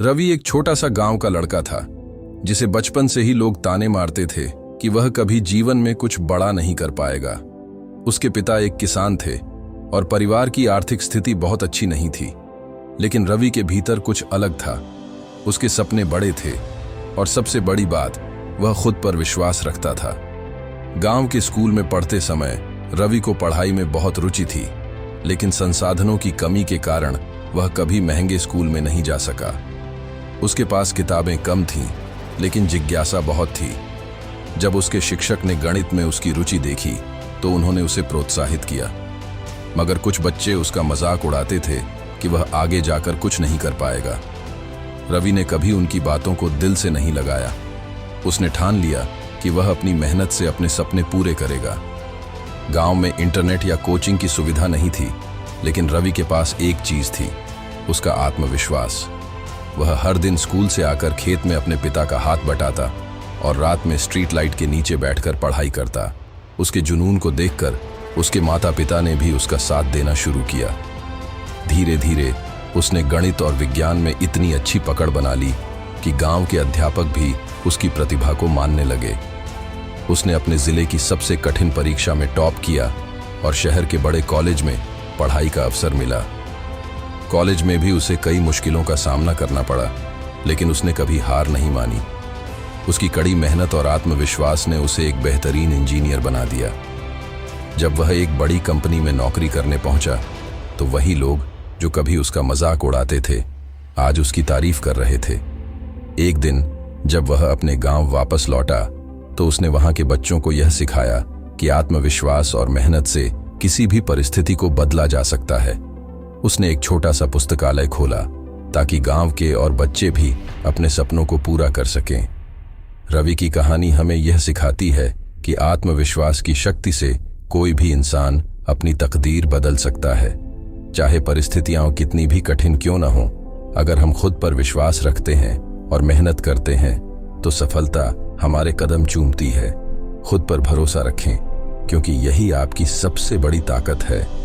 रवि एक छोटा सा गांव का लड़का था जिसे बचपन से ही लोग ताने मारते थे कि वह कभी जीवन में कुछ बड़ा नहीं कर पाएगा। उसके पिता एक किसान थे और परिवार की आर्थिक स्थिति बहुत अच्छी नहीं थी, लेकिन रवि के भीतर कुछ अलग था। उसके सपने बड़े थे और सबसे बड़ी बात, वह खुद पर विश्वास रखता था। गांव के स्कूल में पढ़ते समय रवि को पढ़ाई में बहुत रुचि थी, लेकिन संसाधनों की कमी के कारण वह कभी महंगे स्कूल में नहीं जा सका। उसके पास किताबें कम थीं, लेकिन जिज्ञासा बहुत थी। जब उसके शिक्षक ने गणित में उसकी रुचि देखी तो उन्होंने उसे प्रोत्साहित किया, मगर कुछ बच्चे उसका मजाक उड़ाते थे कि वह आगे जाकर कुछ नहीं कर पाएगा। रवि ने कभी उनकी बातों को दिल से नहीं लगाया। उसने ठान लिया कि वह अपनी मेहनत से अपने सपने पूरे करेगा। गांव में इंटरनेट या कोचिंग की सुविधा नहीं थी, लेकिन रवि के पास एक चीज थी, उसका आत्मविश्वास। वह हर दिन स्कूल से आकर खेत में अपने पिता का हाथ बटाता और रात में स्ट्रीट लाइट के नीचे बैठकर पढ़ाई करता। उसके जुनून को देखकर उसके माता पिता ने भी उसका साथ देना शुरू किया। धीरे धीरे उसने गणित और विज्ञान में इतनी अच्छी पकड़ बना ली कि गांव के अध्यापक भी उसकी प्रतिभा को मानने लगे। उसने अपने जिले की सबसे कठिन परीक्षा में टॉप किया और शहर के बड़े कॉलेज में पढ़ाई का अवसर मिला। कॉलेज में भी उसे कई मुश्किलों का सामना करना पड़ा, लेकिन उसने कभी हार नहीं मानी। उसकी कड़ी मेहनत और आत्मविश्वास ने उसे एक बेहतरीन इंजीनियर बना दिया। जब वह एक बड़ी कंपनी में नौकरी करने पहुंचा, तो वही लोग जो कभी उसका मजाक उड़ाते थे, आज उसकी तारीफ कर रहे थे। एक दिन जब वह अपने गांव वापस लौटा, तो उसने वहां के बच्चों को यह सिखाया कि आत्मविश्वास और मेहनत से किसी भी परिस्थिति को बदला जा सकता है। उसने एक छोटा सा पुस्तकालय खोला ताकि गांव के और बच्चे भी अपने सपनों को पूरा कर सकें। रवि की कहानी हमें यह सिखाती है कि आत्मविश्वास की शक्ति से कोई भी इंसान अपनी तकदीर बदल सकता है। चाहे परिस्थितियां कितनी भी कठिन क्यों न हो, अगर हम खुद पर विश्वास रखते हैं और मेहनत करते हैं तो सफलता हमारे कदम चूमती है। खुद पर भरोसा रखें, क्योंकि यही आपकी सबसे बड़ी ताकत है।